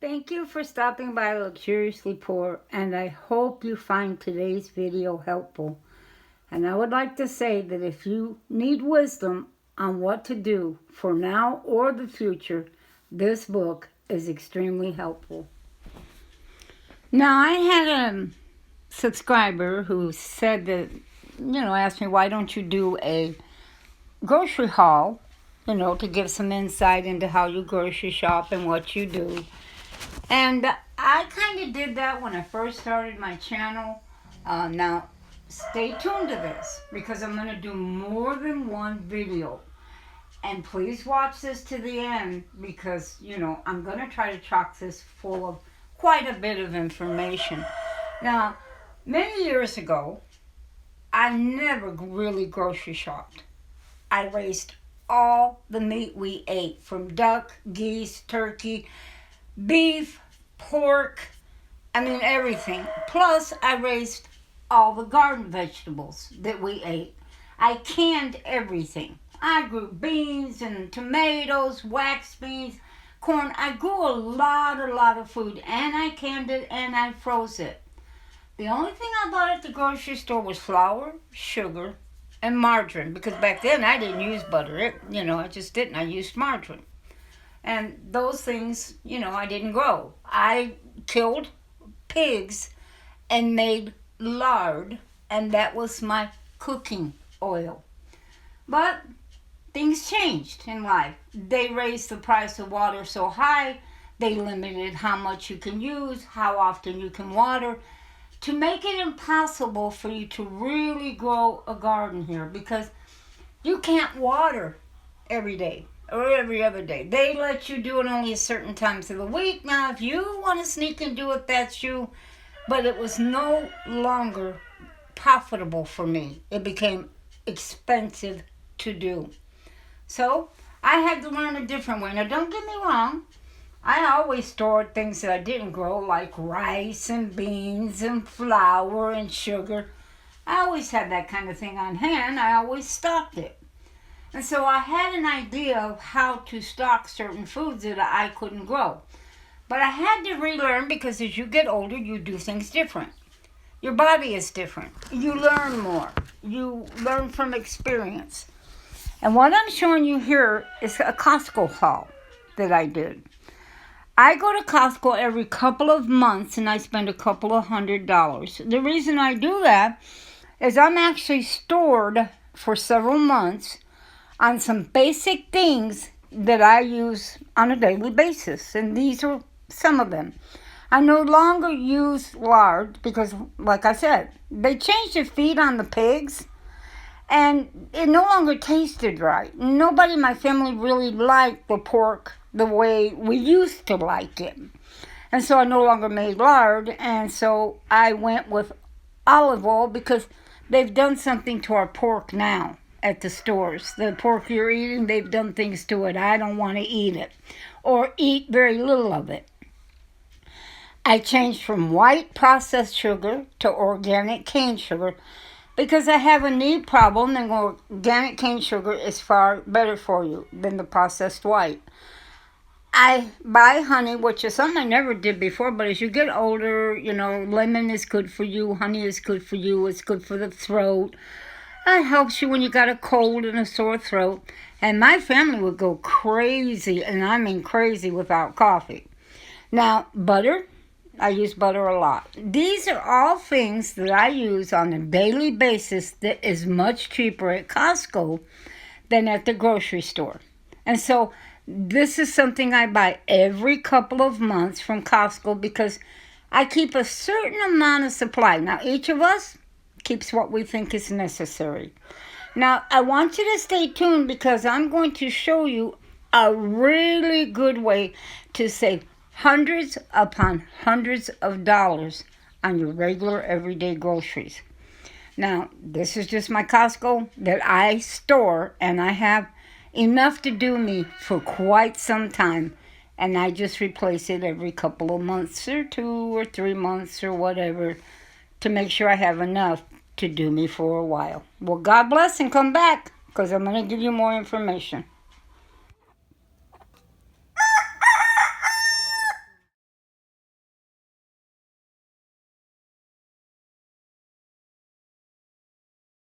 Thank you for stopping by Luxuriously Poor, and I hope you find today's video helpful. And I would like to say that if you need wisdom on what to do for now or the future, this book is extremely helpful. Now, I had a subscriber who said that, asked me, why don't you do a grocery haul, to give some insight into how you grocery shop and what you do. And I kind of did that when I first started my channel. Now, stay tuned to this because I'm going to do more than one video. And please watch this to the end because, I'm going to try to chock this full of quite a bit of information. Now, many years ago, I never really grocery shopped. I raised all the meat we ate, from duck, geese, turkey, beef, pork, everything. Plus, I raised all the garden vegetables that we ate. I canned everything. I grew beans and tomatoes, wax beans, corn. I grew a lot of food, and I canned it and I froze it. The only thing I bought at the grocery store was flour, sugar, and margarine, because back then I didn't use butter. I just didn't. I used margarine. And those things, I didn't grow. I killed pigs and made lard, and that was my cooking oil. But things changed in life. They raised the price of water so high, they limited how much you can use, how often you can water, to make it impossible for you to really grow a garden here, because you can't water every day or every other day. They let you do it only certain times of the week. Now, if you want to sneak and do it, that's you. But it was no longer profitable for me. It became expensive to do. So I had to learn a different way. Now, don't get me wrong. I always stored things that I didn't grow, like rice and beans and flour and sugar. I always had that kind of thing on hand. I always stocked it. And so I had an idea of how to stock certain foods that I couldn't grow. But I had to relearn, because as you get older, you do things different. Your body is different. You learn more. You learn from experience. And what I'm showing you here is a Cosco haul that I did. I go to Costco every couple of months and I spend a couple of $100. The reason I do that is I'm actually stored for several months on some basic things that I use on a daily basis. And these are some of them. I no longer use lard because, like I said, they changed the feed on the pigs and it no longer tasted right. Nobody in my family really liked the pork the way we used to like it. And so I no longer made lard, and so I went with olive oil because they've done something to our pork now at the stores. The pork you're eating, they've done things to it. I don't want to eat it or eat very little of it. I changed from white processed sugar to organic cane sugar because I have a knee problem, and organic cane sugar is far better for you than the processed white. I buy honey, which is something I never did before, but as you get older, lemon is good for you, honey is good for you, it's good for the throat. It helps you when you got a cold and a sore throat. And my family would go crazy, and I mean crazy, without coffee. Now, butter, I use butter a lot. These are all things that I use on a daily basis that is much cheaper at Costco than at the grocery store. And so this is something I buy every couple of months from Costco because I keep a certain amount of supply. Now, each of us keeps what we think is necessary. Now, I want you to stay tuned because I'm going to show you a really good way to save hundreds upon hundreds of dollars on your regular everyday groceries. Now, this is just my Costco that I store, and I have enough to do me for quite some time, and I just replace it every couple of months or 2 or 3 months or whatever to make sure I have enough to do me for a while. Well, God bless, and come back because I'm going to give you more information.